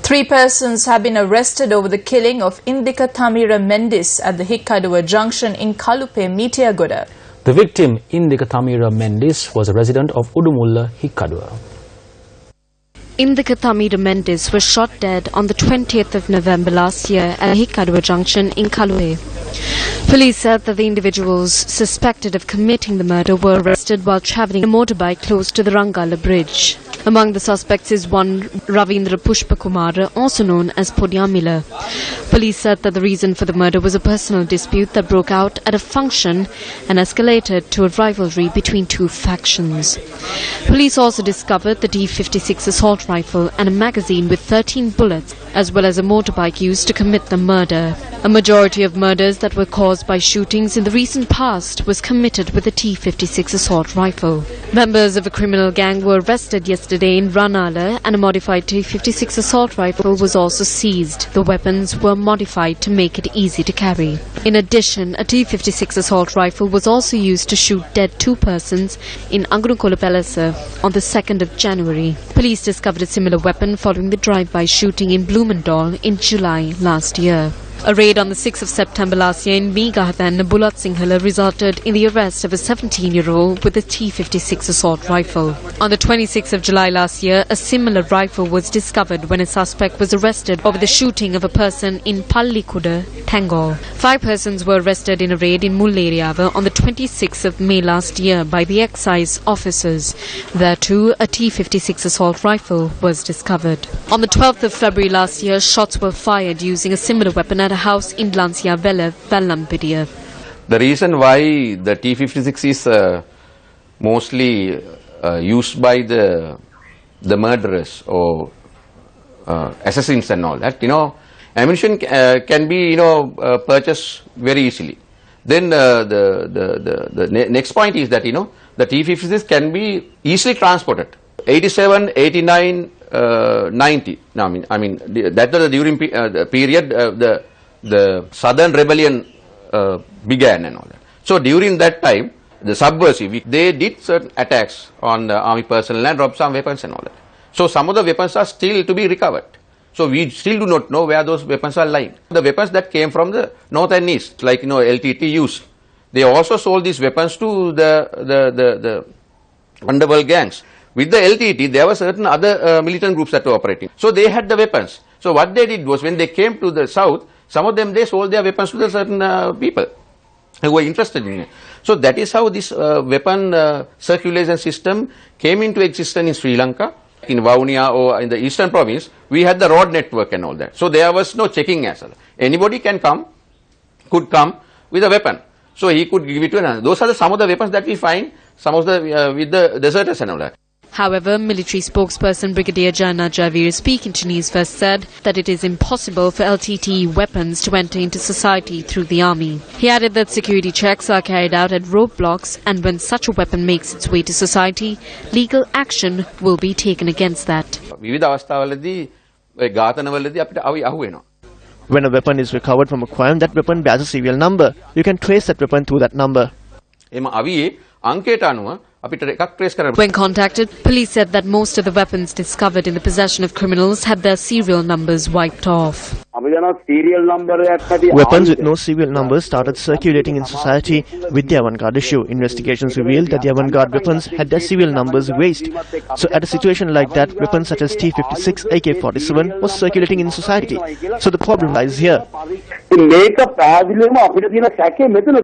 3 persons have been arrested over the killing of Indika Thamira Mendis at the Hikkaduwa junction in Kalupe, Mitiagoda. The victim, Indika Thamira Mendis, was a resident of Udumulla, Hikkaduwa. Indika Thamira Mendis was shot dead on the 20th of November last year at Hikkaduwa junction in Kalupe. Police said that the individuals suspected of committing the murder were arrested while travelling a motorbike close to the Rangala bridge. Among the suspects is one Ravindra Pushpakumara, also known as Podyamila. Police said that the reason for the murder was a personal dispute that broke out at a function and escalated to a rivalry between two factions. Police also discovered the T-56 assault rifle and a magazine with 13 bullets, as well as a motorbike used to commit the murder. A majority of murders that were caused by shootings in the recent past was committed with a T-56 assault rifle. Members of a criminal gang were arrested yesterday in Ranala and a modified T-56 assault rifle was also seized. The weapons were modified to make it easy to carry. In addition, a T-56 assault rifle was also used to shoot dead 2 persons in Angunukolapalasa on the 2nd of January. Police discovered a similar weapon following the drive-by shooting in Bloomendal in July last year. A raid on the 6th of September last year in Meegahathan, Bulat Sinhala, resulted in the arrest of a 17-year-old with a T-56 assault rifle. On the 26th of July last year, a similar rifle was discovered when a suspect was arrested over the shooting of a person in Pallikuda, Tangol. 5 persons were arrested in a raid in Mulleriava on the 26th of May last year by the excise officers. There too, a T-56 assault rifle was discovered. On the 12th of February last year, shots were fired using a similar weapon at a house in Lansia Vella, Vallampidia. The reason why the T-56 is mostly used by the murderers or assassins and all that, ammunition can be, purchased very easily. Then the next point is that, the T-56 can be easily transported. 87, 89, 90. Now, I mean, that was during the period the Southern Rebellion began and all that. So during that time, the subversive, they did certain attacks on the army personnel and robbed some weapons and all that. So some of the weapons are still to be recovered. So we still do not know where those weapons are lying. The weapons that came from the north and east, like LTT used, they also sold these weapons to the underworld gangs. With the LTT, there were certain other militant groups that were operating. So they had the weapons. So what they did was, when they came to the south, some of them, they sold their weapons to the certain people who were interested in it. So that is how this weapon circulation system came into existence in Sri Lanka. In Vaunia or in the eastern province, we had the road network and all that. So there was no checking as well. Anybody could come with a weapon. So he could give it to another. Those are some of the weapons that we find, some of the with the deserters and all that. However, military spokesperson Brigadier Jana Javir, speaking to Newsfirst, said that it is impossible for LTT weapons to enter into society through the army. He added that security checks are carried out at roadblocks, and when such a weapon makes its way to society, legal action will be taken against that. When a weapon is recovered from a crime, that weapon bears a serial number. You can trace that weapon through that number. When contacted, police said that most of the weapons discovered in the possession of criminals had their serial numbers wiped off. Weapons with no serial numbers started circulating in society with the avant-garde issue. Investigations revealed that the avant-garde weapons had their serial numbers erased. So at a situation like that, weapons such as T-56, AK-47 was circulating in society. So the problem lies here.